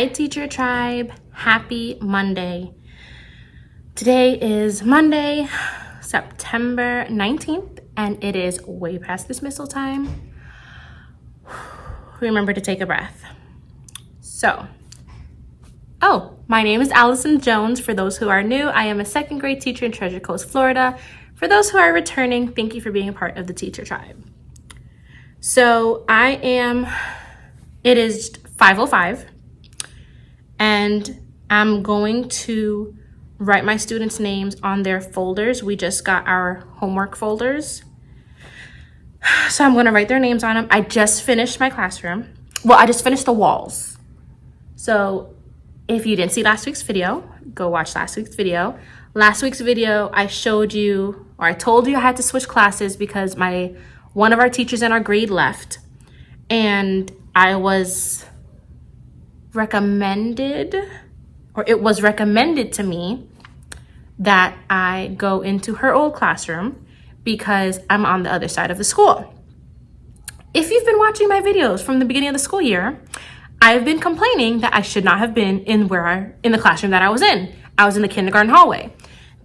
Hi, Teacher Tribe. Happy Monday. Today is Monday, September 19th, and it is way past dismissal time. Remember to take a breath. My name is Allison Jones. For those who are new, I am a second grade teacher in Treasure Coast, Florida. For those who are returning, thank you for being a part of the Teacher Tribe. It is 5:05, and I'm going to write my students' names on their folders. We just got our homework folders. So I'm going to write their names on them. I just finished my classroom. Well, I just finished the walls. So if you didn't see last week's video, go watch last week's video. Last week's video, I told you I had to switch classes because one of our teachers in our grade left. And it was recommended to me that I go into her old classroom because I'm on the other side of the school. If you've been watching my videos from the beginning of the school year, I've been complaining that I should not have been in the classroom that I was in. I was in the kindergarten hallway.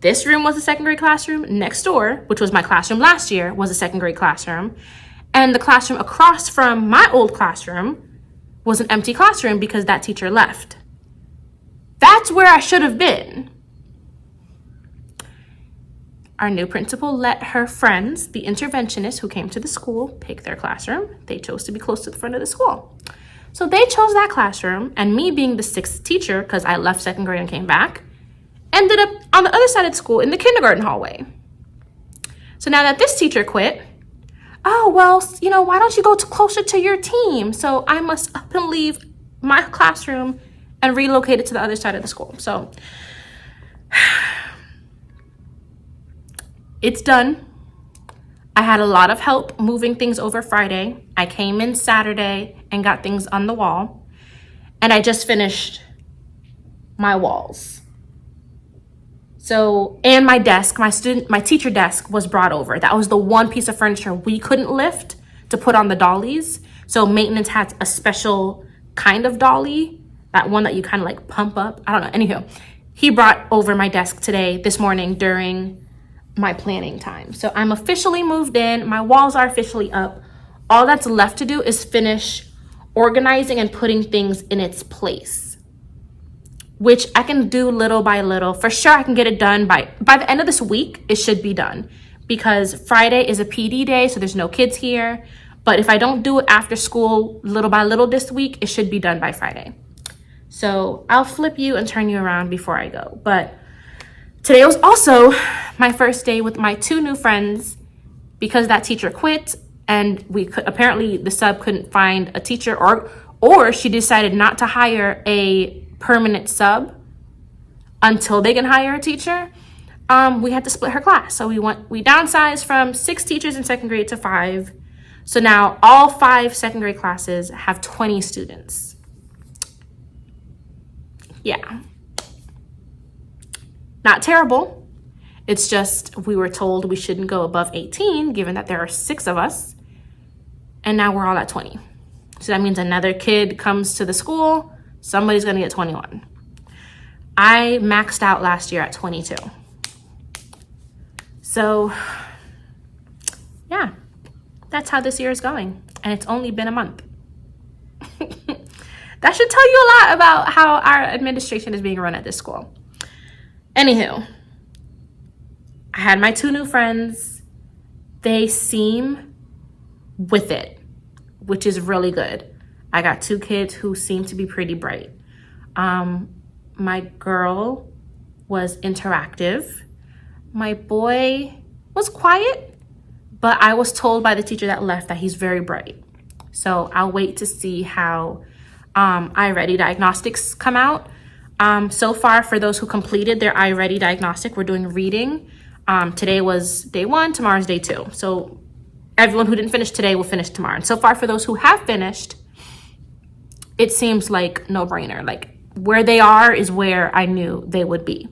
This room was a second grade classroom. Next door, which was my classroom last year, was a second grade classroom. And the classroom across from my old classroom was an empty classroom because that teacher left. That's where I should have been. Our new principal let her friends, the interventionists who came to the school, pick their classroom. They chose to be close to the front of the school. So they chose that classroom, and me being the sixth teacher, because I left second grade and came back, ended up on the other side of the school in the kindergarten hallway. So now that this teacher quit, why don't you go closer to your team? So I must up and leave my classroom and relocate it to the other side of the school. So it's done. I had a lot of help moving things over Friday. I came in Saturday and got things on the wall. And I just finished my walls. So, and my desk, my teacher desk was brought over. That was the one piece of furniture we couldn't lift to put on the dollies. So maintenance had a special kind of dolly, that one that you kind of like pump up. I don't know. Anywho, he brought over my desk this morning during my planning time. So I'm officially moved in. My walls are officially up. All that's left to do is finish organizing and putting things in its place, which I can do little by little. For sure, I can get it done by the end of this week. It should be done because Friday is a PD day, so there's no kids here. But if I don't do it after school, little by little this week, it should be done by Friday. So I'll flip you and turn you around before I go. But today was also my first day with my two new friends because that teacher quit, and apparently the sub couldn't find a teacher, or she decided not to hire a permanent sub until they can hire a teacher. We had to split her class. So we downsized from 6 teachers in second grade to 5. So now all 5 second grade classes have 20 students. Yeah. Not terrible. It's just we were told we shouldn't go above 18, given that there are 6 of us. And now we're all at 20. So that means another kid comes to the school, somebody's going to get 21. I maxed out last year at 22. So, yeah, that's how this year is going. And it's only been a month. That should tell you a lot about how our administration is being run at this school. Anywho, I had my 2 new friends. They seem with it, which is really good. I got 2 kids who seem to be pretty bright. My girl was interactive. My boy was quiet, but I was told by the teacher that left that he's very bright. So I'll wait to see how iReady diagnostics come out. So far, for those who completed their iReady diagnostic, we're doing reading. Today was day 1, tomorrow's day 2. So everyone who didn't finish today will finish tomorrow. And so far, for those who have finished, it seems like no brainer. Like where they are is where I knew they would be.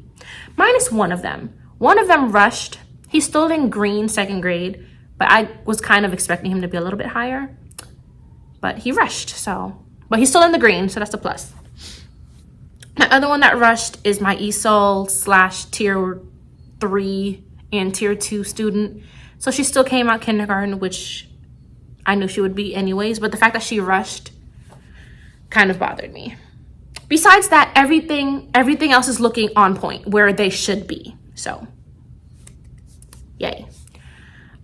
Minus one of them. One of them rushed. He's still in green second grade, but I was kind of expecting him to be a little bit higher. But he rushed, but he's still in the green, so that's a plus. The other one that rushed is my ESOL slash tier 3 and tier 2 student. So she still came out kindergarten, which I knew she would be anyways, but the fact that she rushed kind of bothered me. Besides that, everything else is looking on point where they should be. So yay.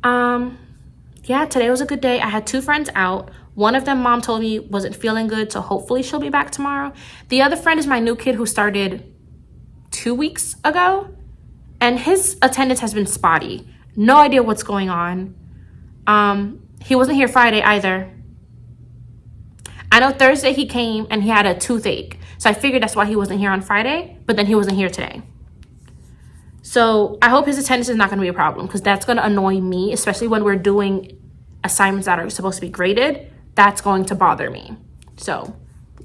Yeah, today was a good day. I had 2 friends out. One of them, mom told me, wasn't feeling good, so hopefully she'll be back tomorrow. The other friend is my new kid who started 2 weeks ago, and his attendance has been spotty. No idea what's going on. He wasn't here Friday either. I know Thursday he came and he had a toothache, so I figured that's why he wasn't here on Friday, but then he wasn't here today. So I hope his attendance is not going to be a problem, because that's going to annoy me, especially when we're doing assignments that are supposed to be graded. That's going to bother me. So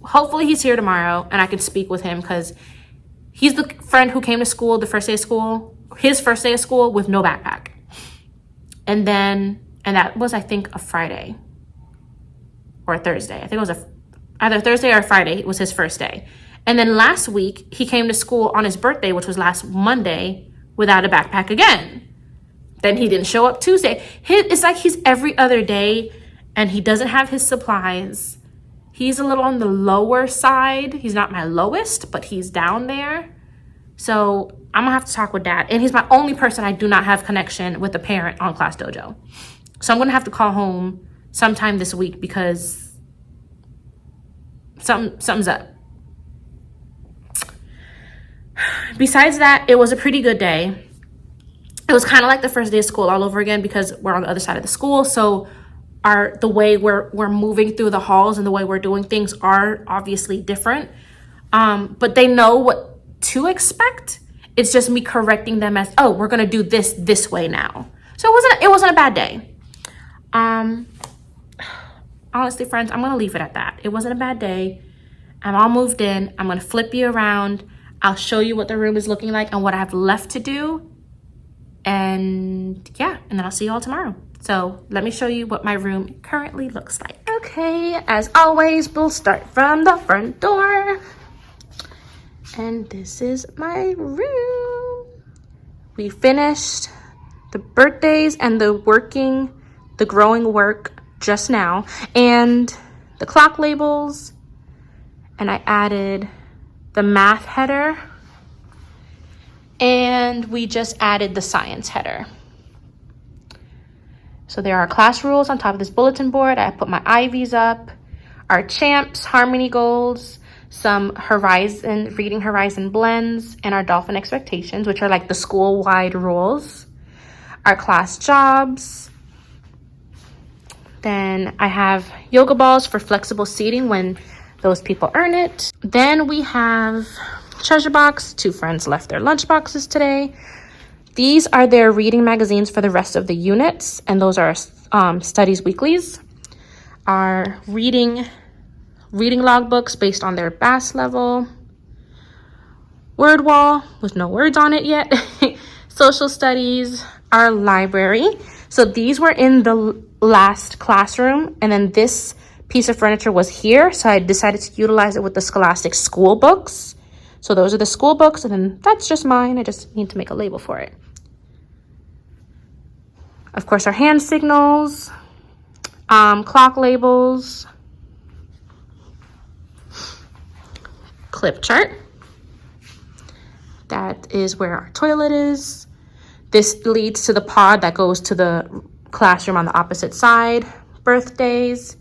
hopefully he's here tomorrow and I can speak with him, because he's the friend who came to school the first day of school, his first day of school, with no backpack. And that was, I think, a Friday or a Thursday. I think it was either Thursday or Friday was his first day. And then last week he came to school on his birthday, which was last Monday, without a backpack again. Then he didn't show up Tuesday. It's like he's every other day and he doesn't have his supplies. He's a little on the lower side. He's not my lowest, but he's down there. So I'm gonna have to talk with Dad. And he's my only person I do not have connection with a parent on Class Dojo. So I'm gonna have to call home sometime this week, because something's up. Besides that, it was a pretty good day. It was kind of like the first day of school all over again, because we're on the other side of the school. So the way we're moving through the halls and the way we're doing things are obviously different. But they know what to expect. It's just me correcting them as, oh, we're gonna do this way now. So it wasn't a bad day. Honestly, friends, I'm gonna leave it at that. It wasn't a bad day. I'm all moved in. I'm gonna flip you around. I'll show you what the room is looking like and what I have left to do. And yeah, and then I'll see you all tomorrow. So let me show you what my room currently looks like. Okay, as always, we'll start from the front door. And this is my room. We finished the birthdays and the growing work just now, and the clock labels, and I added the math header, and we just added the science header. So there are class rules on top of this bulletin board. I put my IVs up, our champs, harmony goals, some reading horizon blends, and our dolphin expectations, which are like the school-wide rules, our class jobs. Then I have yoga balls for flexible seating when those people earn it. Then we have treasure box. 2 friends left their lunch boxes today. These are their reading magazines for the rest of the units, and those are studies weeklies. Our reading logbooks based on their BAS level. Word wall with no words on it yet. Social studies. Our library. So these were in the last classroom, and then this piece of furniture was here, so I decided to utilize it with the Scholastic school books. So those are the school books, and then that's just mine. I just need to make a label for it. Of course, our hand signals, clock labels, clip chart. That is where our toilet is. This leads to the pod that goes to the classroom on the opposite side. Birthdays.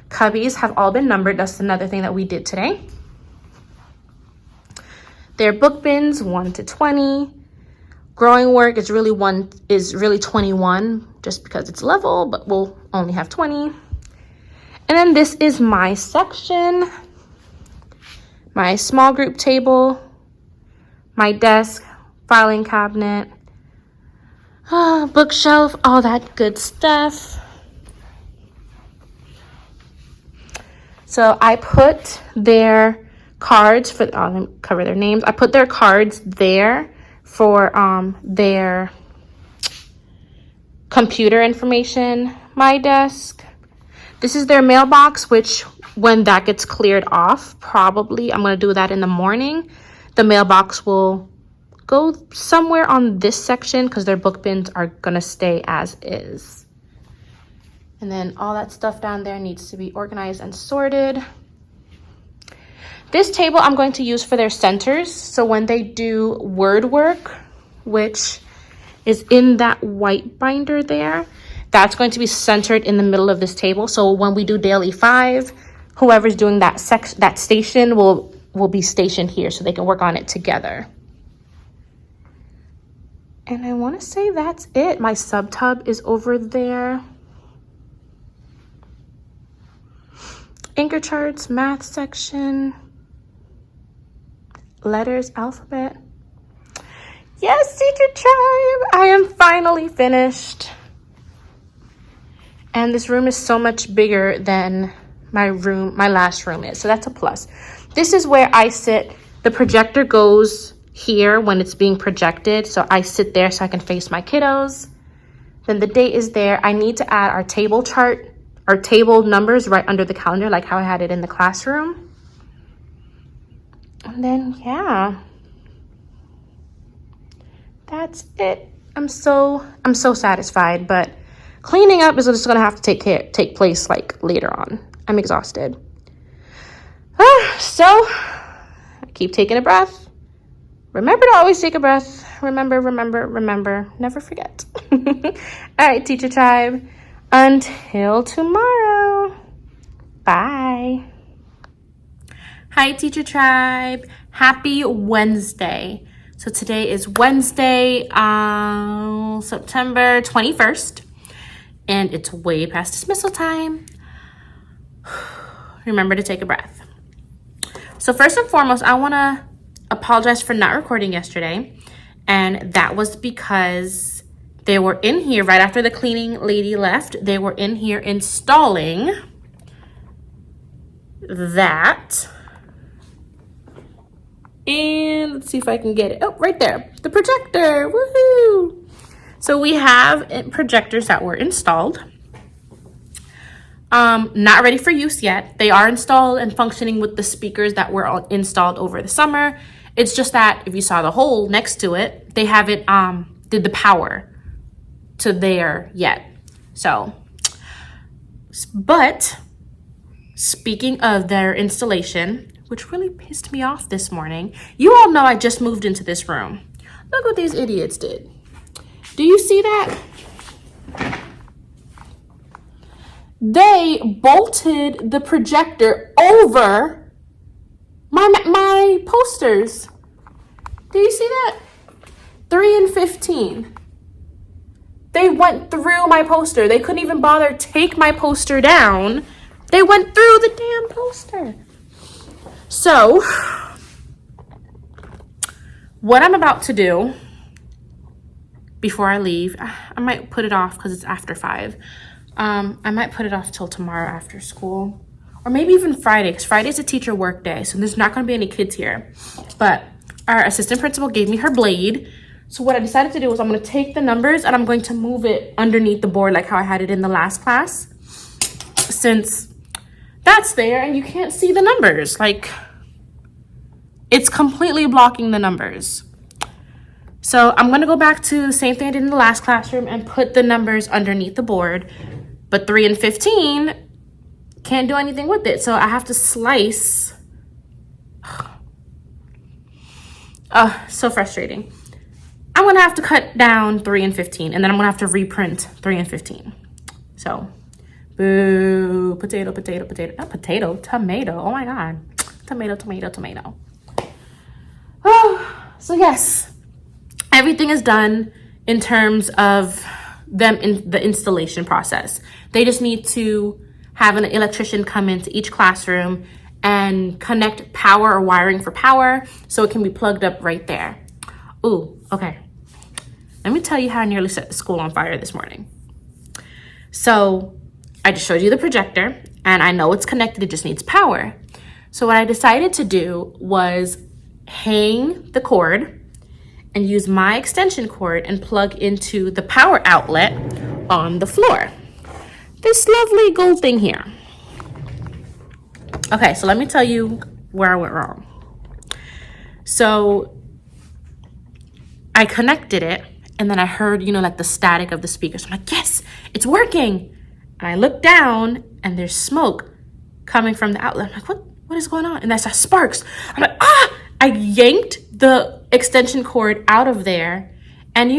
Cubbies have all been numbered. That's another thing that we did today. Their book bins, 1 to 20. Growing work is really 21, just because it's level, but we'll only have 20. And then this is my section. My small group table, my desk, filing cabinet, bookshelf, all that good stuff. So I put their cards let me cover their names. I put their cards there for their computer information. My desk. This is their mailbox, which when that gets cleared off, probably I'm going to do that in the morning. The mailbox will go somewhere on this section because their book bins are going to stay as is. And then all that stuff down there needs to be organized and sorted. This table I'm going to use for their centers. So when they do word work, which is in that white binder there, that's going to be centered in the middle of this table. So when we do daily 5, whoever's doing that station will be stationed here so they can work on it together. And I want to say that's it. My sub tub is over there. Anchor charts, math section, letters, alphabet. Yes, teacher tribe, I am finally finished. And this room is so much bigger than my last room is, so that's a plus. This is where I sit. The projector goes here when it's being projected, so I sit there so I can face my kiddos. Then the date is there. I need to add our table chart, our table numbers right under the calendar, like how I had it in the classroom. And then, yeah. That's it. I'm so satisfied, but cleaning up is just gonna have to take place like later on. I'm exhausted. So I keep taking a breath. Remember to always take a breath. Remember, never forget. All right, teacher tribe. Until tomorrow. Bye. Hi, teacher tribe. Happy Wednesday. So today is Wednesday, September 21st, and it's way past dismissal time. Remember to take a breath. So first and foremost, I want to apologize for not recording yesterday, and that was because they were in here right after the cleaning lady left. They were in here installing that. And let's see if I can get it. Oh, right there. The projector. Woohoo! So we have projectors that were installed. Not ready for use yet. They are installed and functioning with the speakers that were installed over the summer. It's just that if you saw the hole next to it, they haven't did the power to there yet. So, but speaking of their installation, which really pissed me off this morning. You all know I just moved into this room. Look what these idiots did. Do you see that? They bolted the projector over my posters. Do you see that? 3 and 15. They went through my poster. They couldn't even bother to take my poster down. They went through the damn poster. So, what I'm about to do before I leave, I might put it off because it's after 5. I might put it off till tomorrow after school, or maybe even Friday, because Friday's a teacher work day, so there's not going to be any kids here. But our assistant principal gave me her blade. So what I decided to do was I'm going to take the numbers and I'm going to move it underneath the board like how I had it in the last class, since that's there and you can't see the numbers. Like, it's completely blocking the numbers. So I'm going to go back to the same thing I did in the last classroom and put the numbers underneath the board. But 3 and 15, can't do anything with it. So I have to slice. So frustrating. I'm going to have to cut down 3 and 15. And then I'm going to have to reprint 3 and 15. So, boo. Potato. Not potato. Tomato. Oh my God. Tomato. Oh, so yes. Everything is done in terms of them in the installation process. They just need to have an electrician come into each classroom and connect power or wiring for power so it can be plugged up right there. Ooh, okay. Let me tell you how I nearly set the school on fire this morning. So I just showed you the projector and I know it's connected, it just needs power. So what I decided to do was hang the cord and use my extension cord and plug into the power outlet on the floor. This lovely gold thing here. Okay, so let me tell you where I went wrong. So I connected it, and then I heard, like the static of the speakers. I'm like, yes, it's working. And I look down, and there's smoke coming from the outlet. I'm like, what is going on? And I saw sparks. I'm like, ah! I yanked the extension cord out of there, and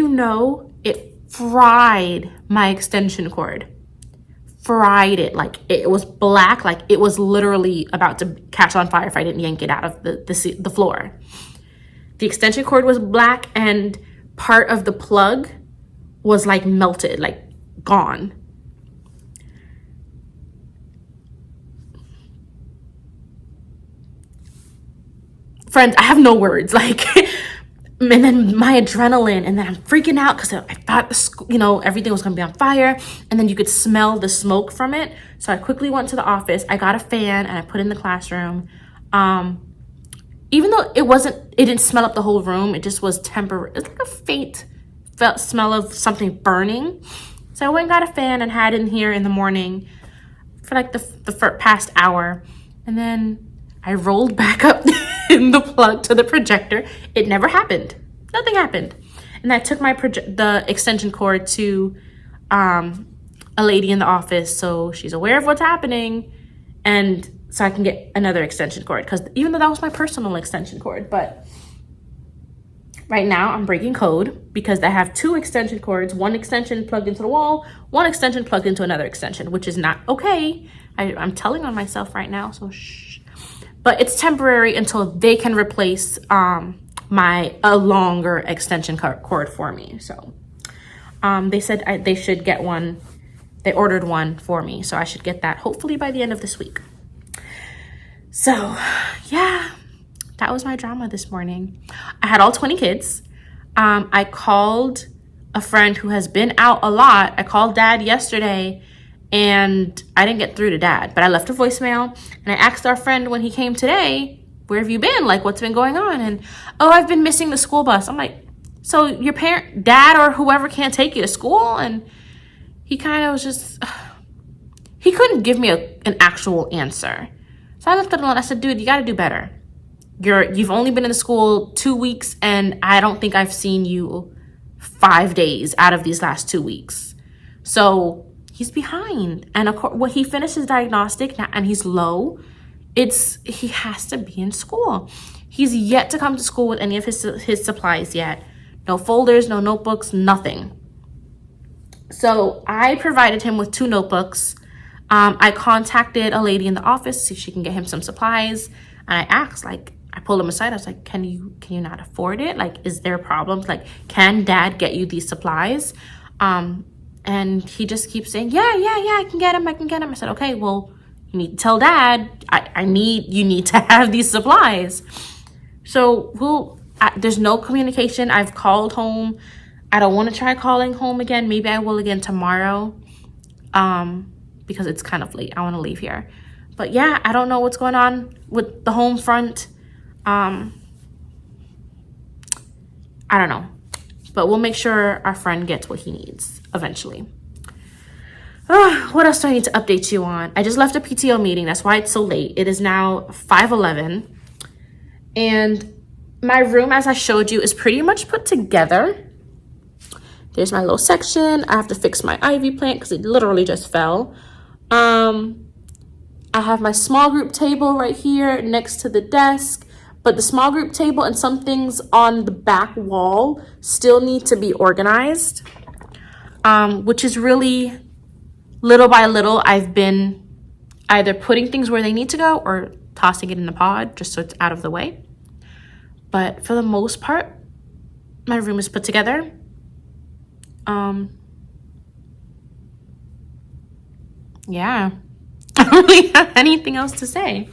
it fried my extension cord. Fried it. Like, it was black. Like, it was literally about to catch on fire if I didn't yank it out of the floor. The extension cord was black, and part of the plug was like melted, like gone. Friends, I have no words. Like, and then my adrenaline, and then I'm freaking out because I thought, everything was gonna be on fire, and then you could smell the smoke from it. So I quickly went to the office. I got a fan and I put it in the classroom. Even though it didn't smell up the whole room. It just was temporary. It's like a faint smell of something burning. So I went and got a fan and had it in here in the morning for like the past hour. And then I rolled back up in the plug to the projector. It never happened. Nothing happened. And I took the extension cord to a lady in the office, so she's aware of what's happening, and so I can get another extension cord, because even though that was my personal extension cord, but right now I'm breaking code because I have 2 extension cords, 1 extension plugged into the wall, 1 extension plugged into another extension, which is not okay. I'm telling on myself right now, so shh. But it's temporary until they can replace a longer extension cord for me. So they said they should get one. They ordered one for me, so I should get that hopefully by the end of this week. So yeah, that was my drama this morning. I had all 20 kids. I called a friend who has been out a lot. I called dad yesterday, and I didn't get through to dad, but I left a voicemail, and I asked our friend when he came today, where have you been? Like, what's been going on? And, oh, I've been missing the school bus. I'm like, so your dad or whoever can't take you to school? And he kind of was just, he couldn't give me an actual answer. So I left it alone. I said, dude, you got to do better. You've only been in the school 2 weeks, and I don't think I've seen you 5 days out of these last 2 weeks. So he's behind. And when he finished his diagnostic and he's low, he has to be in school. He's yet to come to school with any of his supplies yet. No folders, no notebooks, nothing. So I provided him with 2 notebooks. I contacted a lady in the office to see if she can get him some supplies. And I asked, I pulled him aside. I was like, can you not afford it? Like, is there problems? Like, can dad get you these supplies? And he just keeps saying, yeah, I can get them. I said, okay, well, you need to tell dad, you need to have these supplies. So there's no communication. I've called home. I don't want to try calling home again. Maybe I will again tomorrow. Because it's kind of late. I want to leave here. But yeah, I don't know what's going on with the home front. I don't know. But we'll make sure our friend gets what he needs eventually. What else do I need to update you on? I just left a PTO meeting. That's why it's so late. It is now 5:11. And my room, as I showed you, is pretty much put together. There's my little section. I have to fix my ivy plant because it literally just fell. I have my small group table right here next to the desk, but the small group table and some things on the back wall still need to be organized, which is really little by little. I've been either putting things where they need to go or tossing it in the pod just so it's out of the way. But for the most part, my room is put together. Yeah, I don't really have anything else to say.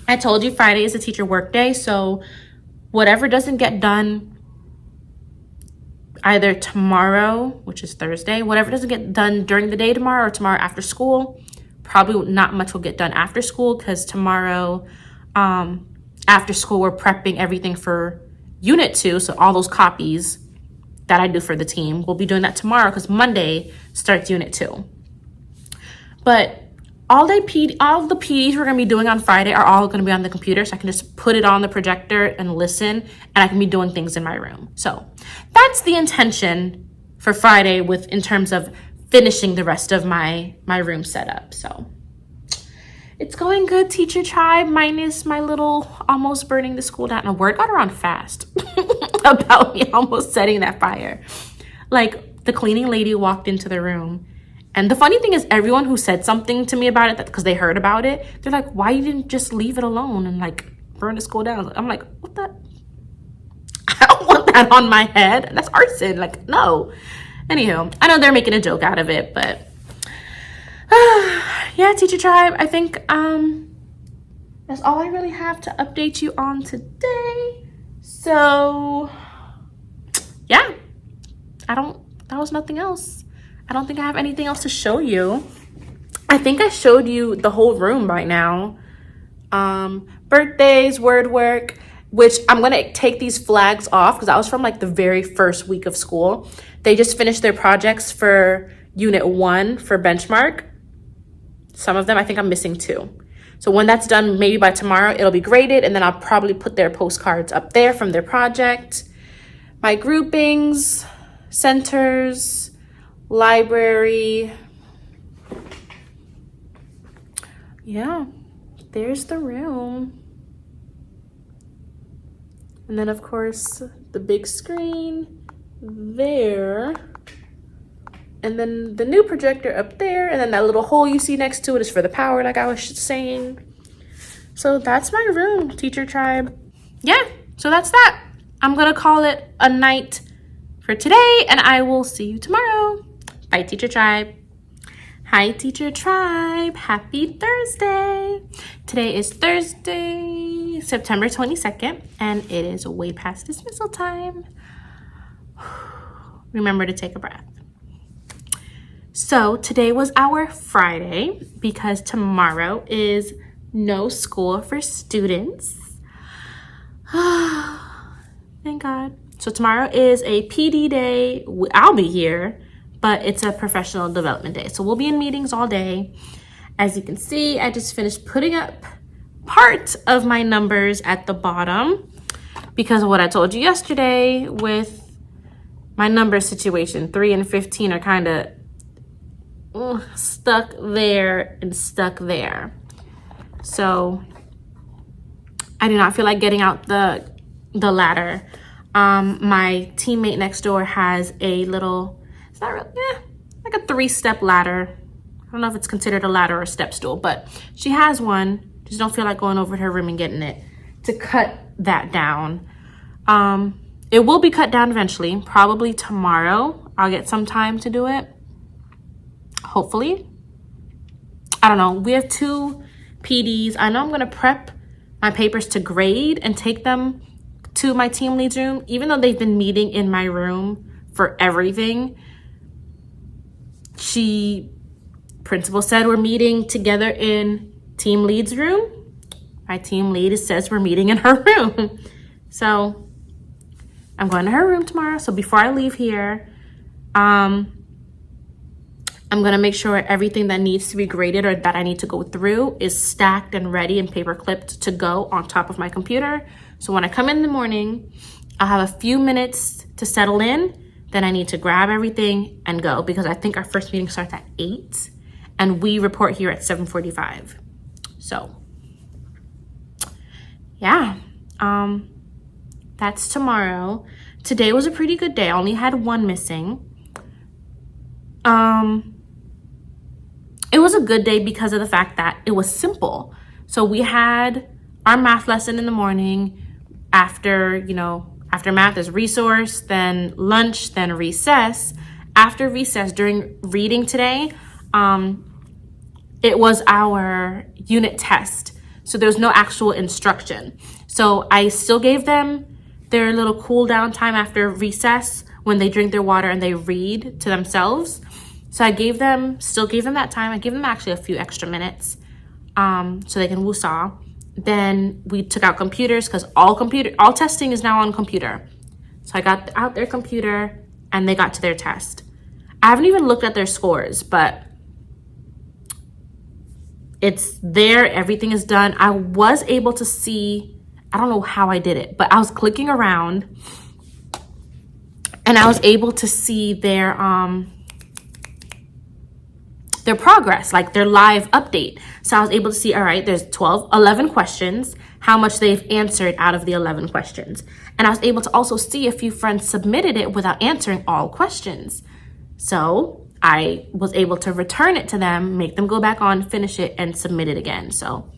I told you Friday is a teacher work day, so whatever doesn't get done either tomorrow, which is Thursday, whatever doesn't get done during the day tomorrow or tomorrow after school, probably not much will get done after school, because tomorrow after school we're prepping everything for Unit 2, so all those copies that I do for the team, we'll be doing that tomorrow because Monday starts Unit 2. But all the PDs we're gonna be doing on Friday are all gonna be on the computer, so I can just put it on the projector and listen, and I can be doing things in my room. So that's the intention for Friday in terms of finishing the rest of my room setup. So it's going good, Teacher Tribe, minus my little almost burning the school down. And word got around fast about me almost setting that fire. Like, the cleaning lady walked into the room, and the funny thing is, everyone who said something to me about it, because they heard about it, they're like, why you didn't just leave it alone and like burn the school down? I'm like, what the? I don't want that on my head. That's arson. Like, no. Anywho, I know they're making a joke out of it, but yeah, Teacher Tribe, I think that's all I really have to update you on today. So yeah, that was nothing else. I don't think I have anything else to show you. I think I showed you the whole room by now. Birthdays, word work, which I'm gonna take these flags off because that was from like the very first week of school. They just finished their projects for Unit 1 for benchmark. Some of them, I think I'm missing 2. So when that's done, maybe by tomorrow, it'll be graded, and then I'll probably put their postcards up there from their project. My groupings, centers, library. Yeah, there's the room. And then, of course, the big screen there. And then the new projector up there. And then that little hole you see next to it is for the power, like I was saying. So that's my room, Teacher Tribe. Yeah, so that's that. I'm going to call it a night for today, and I will see you tomorrow. Bye, Teacher Tribe. Hi, Teacher Tribe. Happy Thursday. Today is Thursday, September 22nd, and it is way past dismissal time. Remember to take a breath. So today was our Friday because tomorrow is no school for students. Thank God. So tomorrow is a PD day. I'll be here, but it's a professional development day. So we'll be in meetings all day. As you can see, I just finished putting up part of my numbers at the bottom because of what I told you yesterday with my number situation. 3 and 15 are kind of stuck there and stuck there. So I do not feel like getting out the ladder. My teammate next door has a little, it's not really, like a 3-step ladder. I don't know if it's considered a ladder or a step stool, but she has one. Just don't feel like going over to her room and getting it to cut that down. It will be cut down eventually, probably tomorrow. I'll get some time to do it. Hopefully. I don't know. We have 2 PDs. I know I'm going to prep my papers to grade and take them to my team lead's room, even though they've been meeting in my room for everything. Principal said we're meeting together in team lead's room. My team lead says we're meeting in her room. So I'm going to her room tomorrow. So before I leave here, I'm going to make sure everything that needs to be graded or that I need to go through is stacked and ready and paper clipped to go on top of my computer. So when I come in the morning, I'll have a few minutes to settle in. Then I need to grab everything and go because I think our first meeting starts at 8 and we report here at 7:45. So yeah, that's tomorrow. Today was a pretty good day. I only had 1 missing. It was a good day because of the fact that it was simple. So we had our math lesson in the morning. After math is resource, then lunch, then recess. After recess, during reading today, it was our unit test. So there's no actual instruction. So I still gave them their little cool down time after recess when they drink their water and they read to themselves. So still gave them that time. I gave them actually a few extra minutes so they can woosah. Then we took out computers because all testing is now on computer. So I got out their computer and they got to their test. I haven't even looked at their scores, but It's there. Everything is done. I was able to see, I don't know how I did it, but I was clicking around and I was able to see their progress, like their live update. So I was able to see, all right, there's 11 questions, how much they've answered out of the 11 questions. And I was able to also see a few friends submitted it without answering all questions. So I was able to return it to them, make them go back on, finish it, and submit it again. So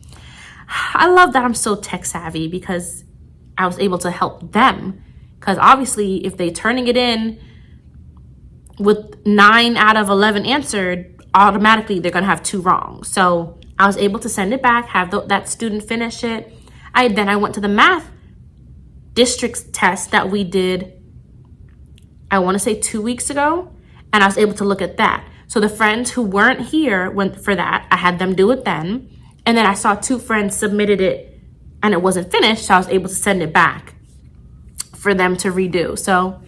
I love that I'm so tech savvy because I was able to help them. Because obviously, if they're turning it in with 9 out of 11 answered, automatically they're going to have 2 wrong. So I was able to send it back, have that student finish it. Then I went to the math districts test that we did, I want to say 2 weeks ago, and I was able to look at that. So the friends who weren't here went for that. I had them do it then. And then I saw 2 friends submitted it and it wasn't finished. So I was able to send it back for them to redo. So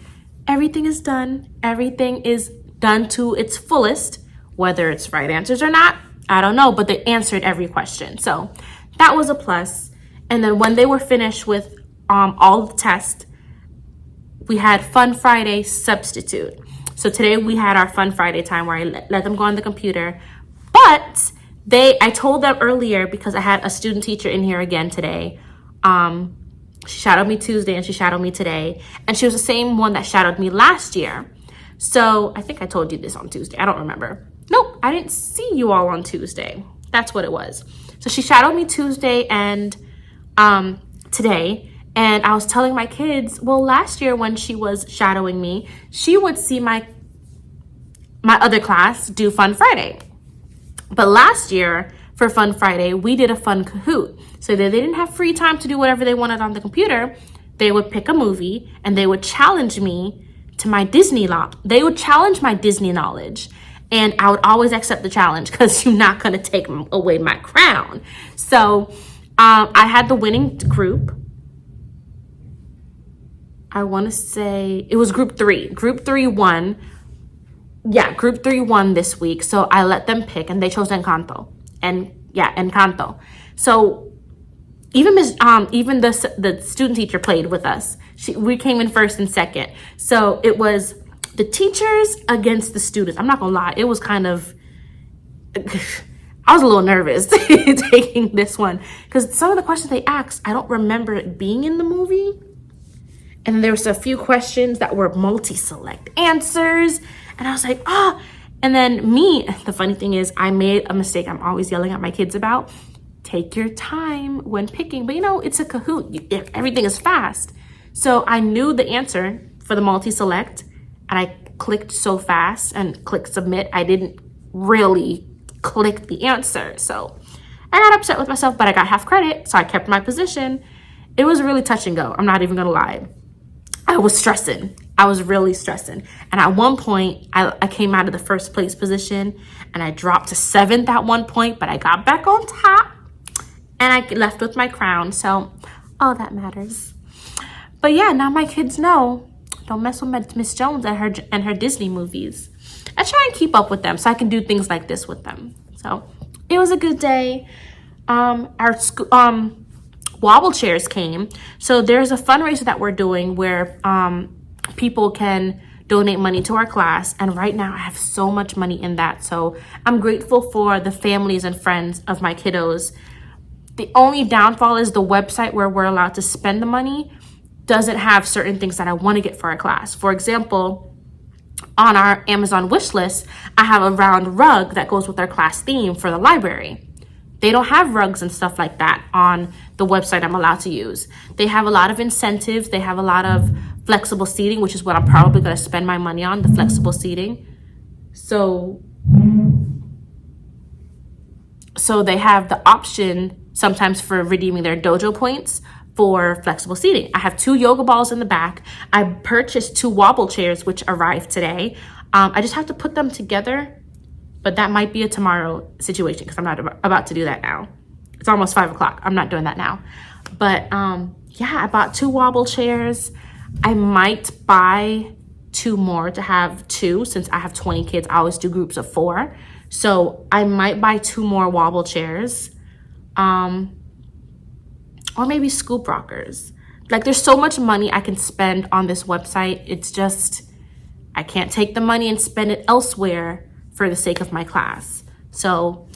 everything is done. Everything is done to its fullest. Whether it's right answers or not, I don't know, but they answered every question. So that was a plus. And then when they were finished with all the tests, we had Fun Friday substitute. So today we had our Fun Friday time where I let them go on the computer. But I told them earlier, because I had a student teacher in here again today. She shadowed me Tuesday and she shadowed me today. And she was the same one that shadowed me last year. So I think I told you this on Tuesday. I don't remember. Nope, I didn't see you all on Tuesday. That's what it was. So she shadowed me Tuesday and today. And I was telling my kids, well, last year when she was shadowing me, she would see my other class do Fun Friday. But last year for Fun Friday, we did a fun Kahoot. So they didn't have free time to do whatever they wanted on the computer. They would pick a movie and they would challenge me to my Disney They would challenge my Disney knowledge. And I would always accept the challenge because you're not going to take away my crown. So I had the winning group. I want to say it was group 3. Group 3 won. Yeah, group 3 won this week. So I let them pick and they chose Encanto. Encanto. So even the student teacher played with us. We came in first and second. So it was the teachers against the students. I'm not gonna lie, it was kind of, I was a little nervous taking this one because some of the questions they asked, I don't remember it being in the movie. And there was a few questions that were multi-select answers. And I was like, oh. And then the funny thing is I made a mistake I'm always yelling at my kids about. Take your time when picking. But it's a Kahoot. Everything is fast. So I knew the answer for the multi-select. And I clicked so fast and clicked submit. I didn't really click the answer. So I got upset with myself, but I got half credit. So I kept my position. It was really touch and go. I'm not even going to lie. I was stressing. I was really stressing. And at one point, I came out of the first place position and I dropped to 7th at one point, but I got back on top and I left with my crown. So all that matters. But yeah, now my kids know, don't mess with Miss Jones and her Disney movies. I try and keep up with them so I can do things like this with them. So it was a good day. Our wobble chairs came. So there's a fundraiser that we're doing where people can donate money to our class. And right now I have so much money in that. So I'm grateful for the families and friends of my kiddos. The only downfall is the website where we're allowed to spend the money doesn't have certain things that I want to get for our class. For example, on our Amazon wish list, I have a round rug that goes with our class theme for the library. They don't have rugs and stuff like that on the website I'm allowed to use. They have a lot of incentives. They have a lot of flexible seating, which is what I'm probably going to spend my money on, the flexible seating. So they have the option sometimes for redeeming their dojo points for flexible seating. I have 2 yoga balls in the back. I purchased 2 wobble chairs, which arrived today. I just have to put them together, but that might be a tomorrow situation because I'm not about to do that now. It's almost 5 o'clock. I'm not doing that now. But yeah, I bought 2 wobble chairs. I might buy 2 more to have 2. Since I have 20 kids, I always do groups of 4. So I might buy 2 more wobble chairs, or maybe scoop rockers. Like, there's so much money I can spend on this website. It's just, I can't take the money and spend it elsewhere for the sake of my class. So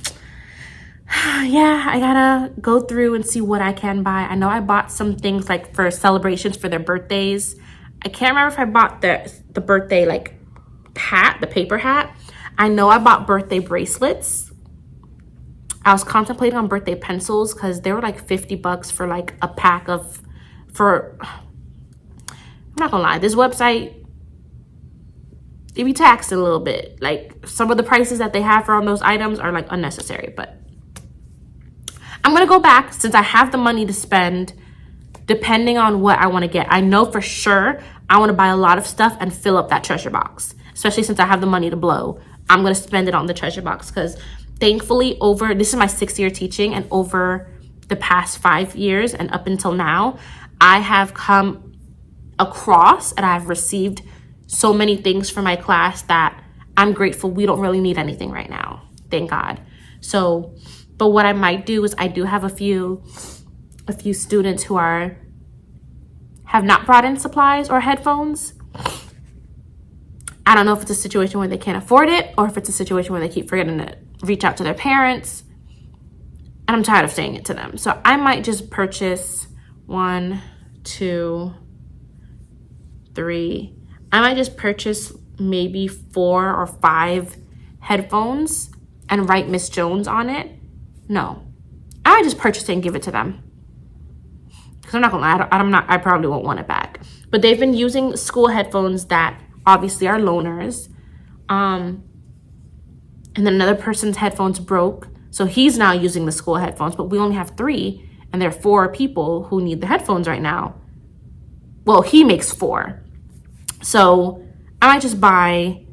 yeah, I gotta go through and see what I can buy. I know I bought some things like for celebrations for their birthdays. I can't remember if I bought the birthday like hat, the paper hat. I know I bought birthday bracelets. I was contemplating on birthday pencils because they were like $50 for like a pack of, I'm not gonna lie, this website, it be taxed a little bit. Like, some of the prices that they have for on those items are like unnecessary, but I'm gonna go back since I have the money to spend depending on what I want to get. I know for sure I want to buy a lot of stuff and fill up that treasure box, especially since I have the money to blow. I'm gonna spend it on the treasure box because thankfully this is my 6th year teaching, and over the past 5 years and up until now, I have come across and I've received so many things for my class that I'm grateful we don't really need anything right now. Thank God. So, but what I might do is I do have a few students who have not brought in supplies or headphones. I don't know if it's a situation where they can't afford it or if it's a situation where they keep forgetting to reach out to their parents. And I'm tired of saying it to them. So I might just purchase 1, 2, 3. I might just purchase maybe 4 or 5 headphones and write Miss Jones on it. No, I might just purchase it and give it to them. Because I'm not gonna lie, I probably won't want it back. But they've been using school headphones that obviously are loaners. And then another person's headphones broke. So he's now using the school headphones, but we only have 3. And there are 4 people who need the headphones right now. Well, he makes 4. So I might just buy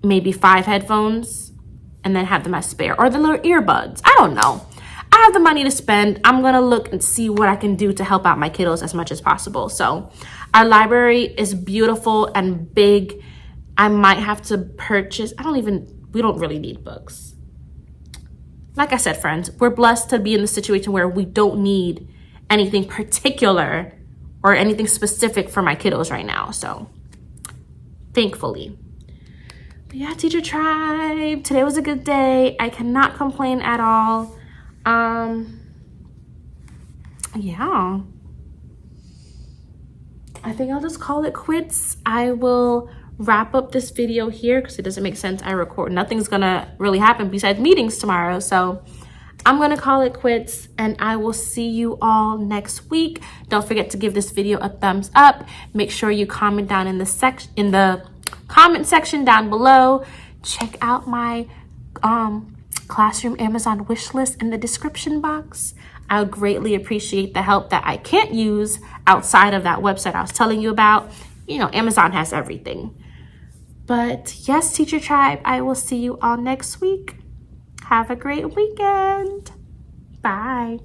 maybe 5 headphones and then have them as spare, or the little earbuds. I don't know. I have the money to spend. I'm gonna look and see what I can do to help out my kiddos as much as possible. So our library is beautiful and big. I might have to purchase, we don't really need books. Like I said, friends, we're blessed to be in the situation where we don't need anything particular or anything specific for my kiddos right now. So thankfully. But yeah, Teacher Tribe, today was a good day. I cannot complain at all. Yeah. I think I'll just call it quits. I will wrap up this video here because it doesn't make sense. Nothing's gonna really happen besides meetings tomorrow. So I'm gonna call it quits, and I will see you all next week. Don't forget to give this video a thumbs up. Make sure you comment down in the comment section down below. Check out my classroom Amazon wish list in the description box. I would greatly appreciate the help that I can't use outside of that website I was telling you about. You know, Amazon has everything. But yes, Teacher Tribe, I will see you all next week. Have a great weekend. Bye.